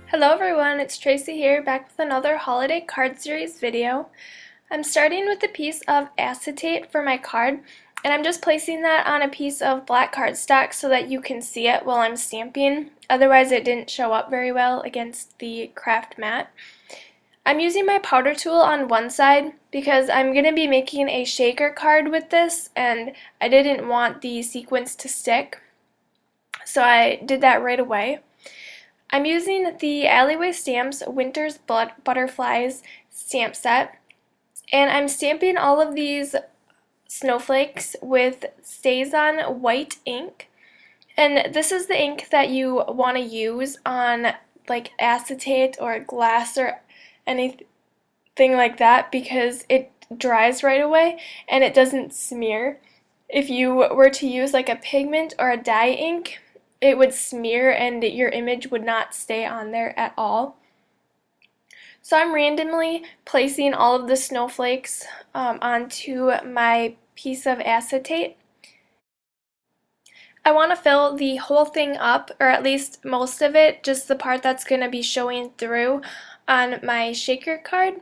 Hello everyone, it's Tracy here, back with another holiday card series video. I'm starting with a piece of acetate for my card, and I'm just placing that on a piece of black cardstock so that you can see it while I'm stamping. Otherwise it didn't show up very well against the craft mat. I'm using my powder tool on one side because I'm going to be making a shaker card with this, and I didn't want the sequins to stick, so I did that right away. I'm using the Alleyway Stamps Winter's Butterflies stamp set, and I'm stamping all of these snowflakes with StazOn white ink. And this is the ink that you want to use on like acetate or glass or anything like that, because it dries right away and it doesn't smear. If you were to use like a pigment or a dye ink, it would smear and your image would not stay on there at all. So I'm randomly placing all of the snowflakes onto my piece of acetate. I want to fill the whole thing up, or at least most of it, just the part that's going to be showing through on my shaker card.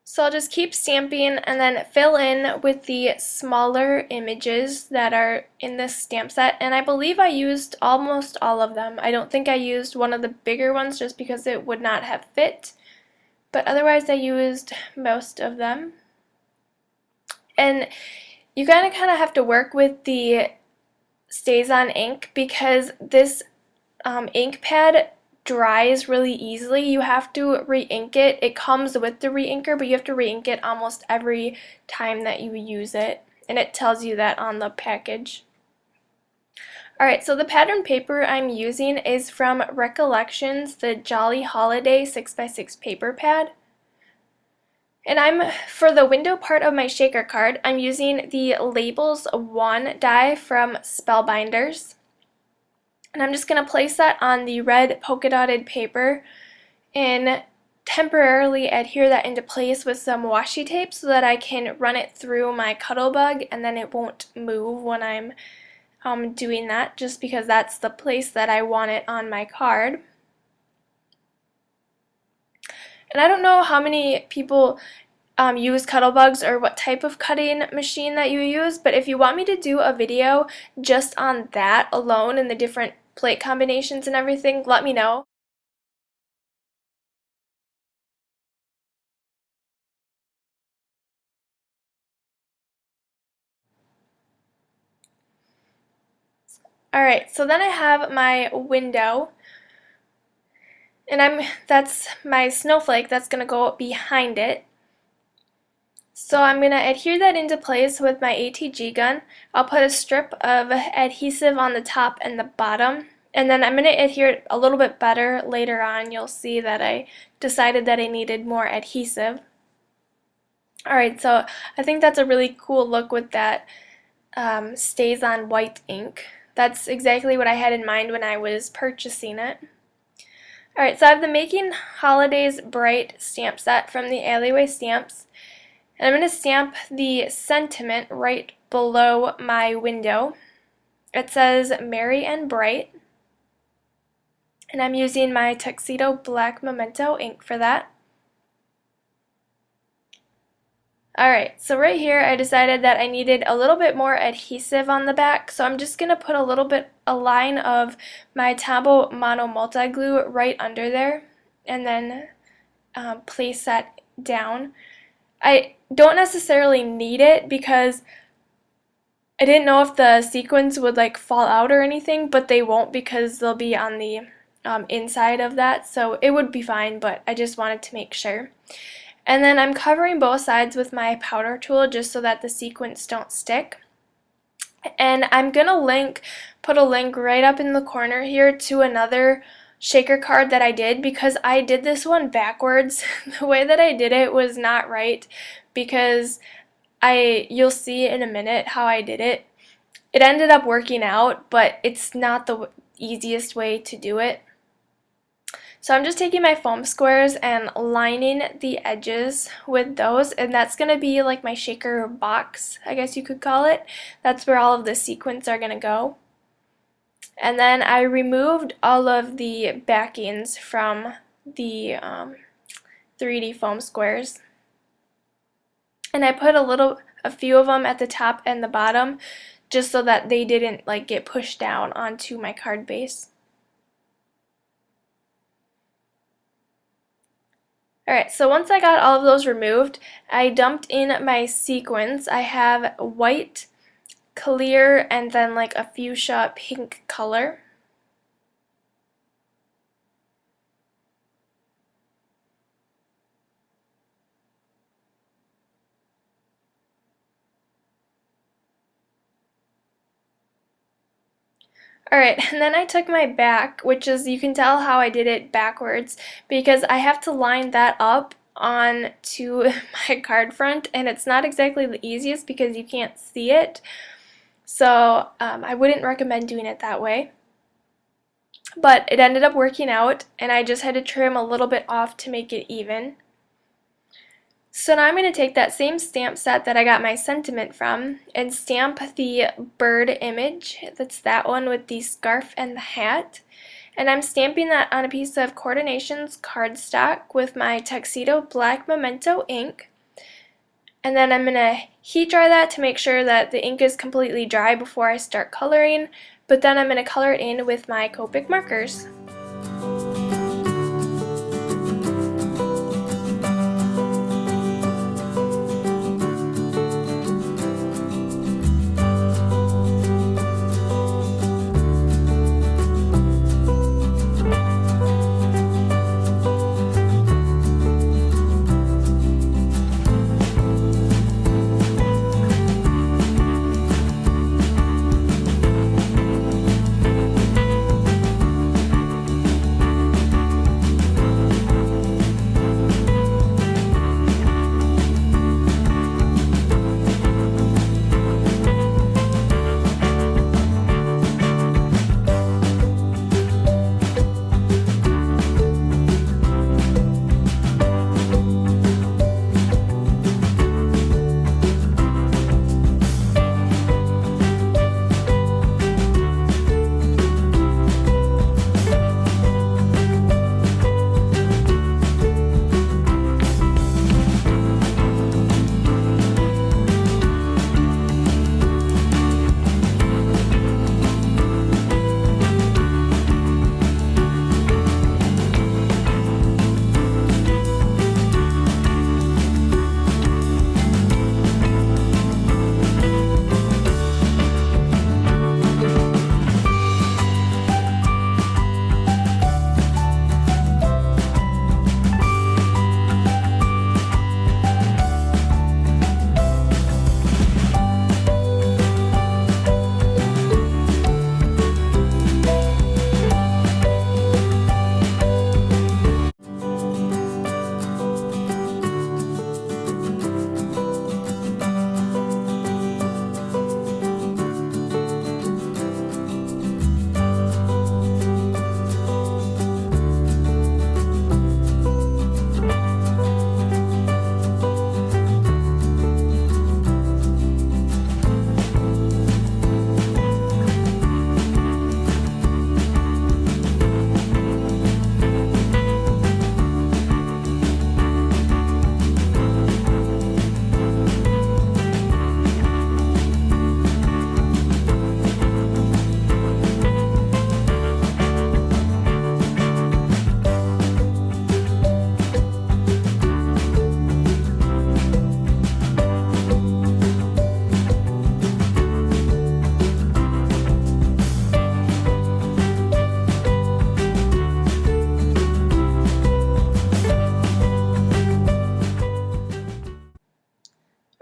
So I'll just keep stamping and then fill in with the smaller images that are in this stamp set, and I believe I used almost all of them. I don't think I used one of the bigger ones just because it would not have fit, but otherwise I used most of them. And you kind of have to work with the StazOn ink because this ink pad dries really easily. You have to re-ink it. It comes with the re-inker, but you have to re-ink it almost every time that you use it, and it tells you that on the package. Alright, so the pattern paper I'm using is from Recollections, the Jolly Holiday 6x6 paper pad. And for the window part of my shaker card, I'm using the Labels 1 die from Spellbinders. And I'm just going to place that on the red polka dotted paper and temporarily adhere that into place with some washi tape so that I can run it through my Cuttlebug and then it won't move when I'm doing that, just because that's the place that I want it on my card. And I don't know how many people use Cuttlebugs or what type of cutting machine that you use, but if you want me to do a video just on that alone and the different plate combinations and everything, let me know. Alright, so then I have my window, and that's my snowflake that's going to go behind it. So I'm going to adhere that into place with my ATG gun. I'll put a strip of adhesive on the top and the bottom, and then I'm going to adhere it a little bit better later on. You'll see that I decided that I needed more adhesive. Alright, so I think that's a really cool look with that StazOn white ink. That's exactly what I had in mind when I was purchasing it. Alright, so I have the Making Holidays Bright stamp set from the Alleyway Stamps. And I'm going to stamp the sentiment right below my window. It says Merry and Bright. And I'm using my Tuxedo Black Memento ink for that. Alright, so right here I decided that I needed a little bit more adhesive on the back, so I'm just going to put a line of my Tombow Mono Multi Glue right under there, and then place that down. I don't necessarily need it because I didn't know if the sequins would like fall out or anything, but they won't because they'll be on the inside of that, so it would be fine, but I just wanted to make sure. And then I'm covering both sides with my powder tool just so that the sequins don't stick. And I'm going to put a link right up in the corner here to another shaker card that I did, because I did this one backwards. The way that I did it was not right, because you'll see in a minute how I did it. It ended up working out, but it's not the easiest way to do it. So I'm just taking my foam squares and lining the edges with those, and that's going to be like my shaker box, I guess you could call it. That's where all of the sequins are going to go. And then I removed all of the backings from the 3D foam squares. And I put a few of them at the top and the bottom just so that they didn't like get pushed down onto my card base. Alright, so once I got all of those removed, I dumped in my sequins. I have white, clear, and then like a fuchsia pink color. Alright, and then I took my back, which is, you can tell how I did it backwards, because I have to line that up onto my card front, and it's not exactly the easiest because you can't see it. So I wouldn't recommend doing it that way. But it ended up working out, and I just had to trim a little bit off to make it even. So now I'm going to take that same stamp set that I got my sentiment from and stamp the bird image. That's that one with the scarf and the hat. And I'm stamping that on a piece of Coordinations cardstock with my Tuxedo Black Memento ink. And then I'm going to heat dry that to make sure that the ink is completely dry before I start coloring. But then I'm going to color it in with my Copic markers.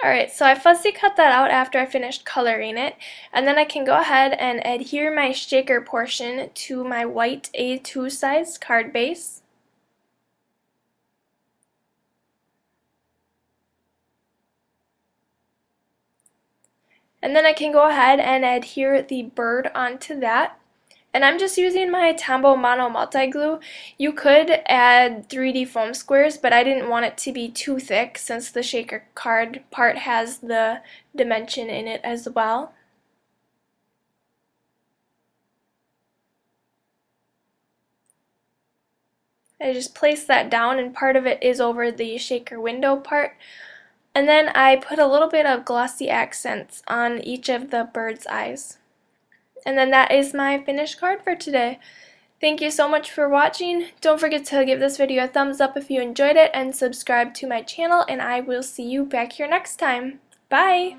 Alright, so I fussy cut that out after I finished coloring it, and then I can go ahead and adhere my shaker portion to my white A2 size card base. And then I can go ahead and adhere the bird onto that. And I'm just using my Tombow Mono Multi Glue. You could add 3D foam squares, but I didn't want it to be too thick since the shaker card part has the dimension in it as well. I just placed that down, and part of it is over the shaker window part. And then I put a little bit of glossy accents on each of the bird's eyes. And then that is my finished card for today. Thank you so much for watching. Don't forget to give this video a thumbs up if you enjoyed it and subscribe to my channel, and I will see you back here next time. Bye!